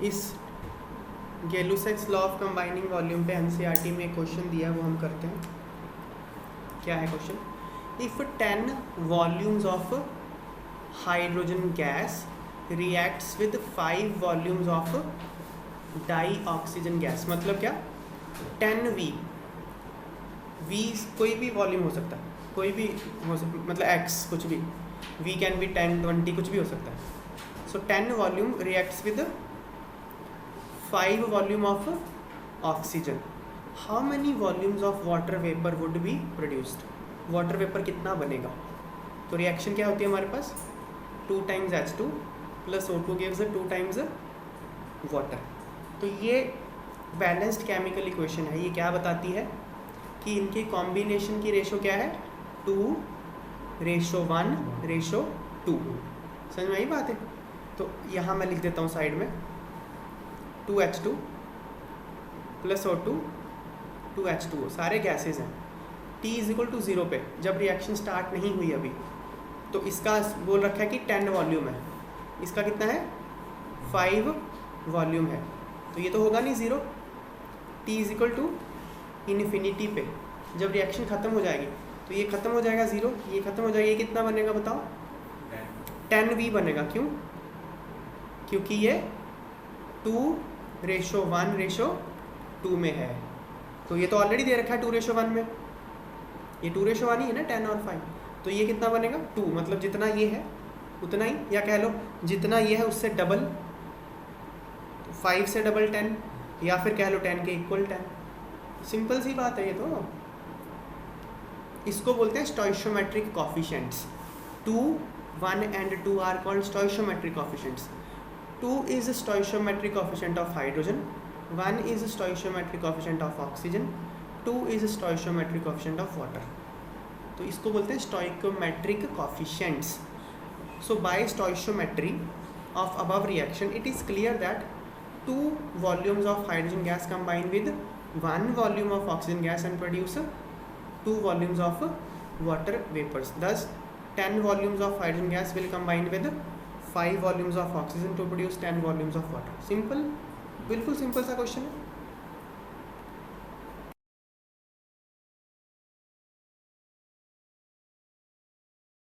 इस गैलुसेक्स law of combining volume पे NCERT में एक क्वेश्चन दिया है, वो हम करते हैं। क्या है question? If 10 volumes of hydrogen gas reacts with 5 volumes of dioxygen gas, मतलब क्या? 10 वी कोई भी वॉल्यूम हो सकता है, कोई भी हो सकता, मतलब एक्स कुछ भी, वी कैन बी 10 20 कुछ भी हो सकता है। सो 10 volume reacts with 5 volume of oxygen, how many volumes of water vapour would be produced? Water vapour कितना बनेगा? तो रिएक्शन क्या होती है हमारे पास? 2 times H2 plus O2 gives 2 times water. तो ये बैलेंस्ड केमिकल इक्वेशन है। ये क्या बताती है कि इनके कॉम्बिनेशन की रेशो क्या है? 2:1:2। समझ में आई बात है? तो यहाँ मैं लिख देता हूँ साइड में 2H2 प्लस O2 2H2O, सारे गैसेज हैं। T=0 पे जब रिएक्शन स्टार्ट नहीं हुई अभी, तो इसका बोल रखा है कि 10 वॉल्यूम है, इसका कितना है? 5 वॉल्यूम है। तो ये तो होगा नहीं 0। T=इन्फिनिटी पे जब रिएक्शन ख़त्म हो जाएगी तो ये ख़त्म हो जाएगा 0, ये ख़त्म हो जाएगा, ये कितना बनेगा बताओ? 10V बनेगा। क्यों? क्योंकि ये 2:1:2 में है। तो ये तो ऑलरेडी दे रखा है 2:1 में, ये 2:1 ही है ना 10 और 5। तो ये कितना बनेगा? 2, मतलब जितना ये है उतना ही, या कह लो जितना ये है उससे डबल, तो 5 से डबल 10, या फिर कह लो 10 के इक्वल 10। सिंपल सी बात है ये तो। इसको बोलते हैं stoichiometric coefficients. 2, 1 and 2 are called stoichiometric coefficients. 2 is stoichiometric coefficient of hydrogen, 1 is stoichiometric coefficient of oxygen, 2 is stoichiometric coefficient of water। तो इसको बोलते हैं stoichiometric coefficients। So by stoichiometry of above reaction, it is clear that 2 volumes of hydrogen gas combine with 1 volume of oxygen gas and produce 2 volumes of water vapors. Thus 10 volumes of hydrogen gas will combine with 5 volumes of oxygen to produce 10 volumes of water। Simple, बिल्कुल simple सा question है।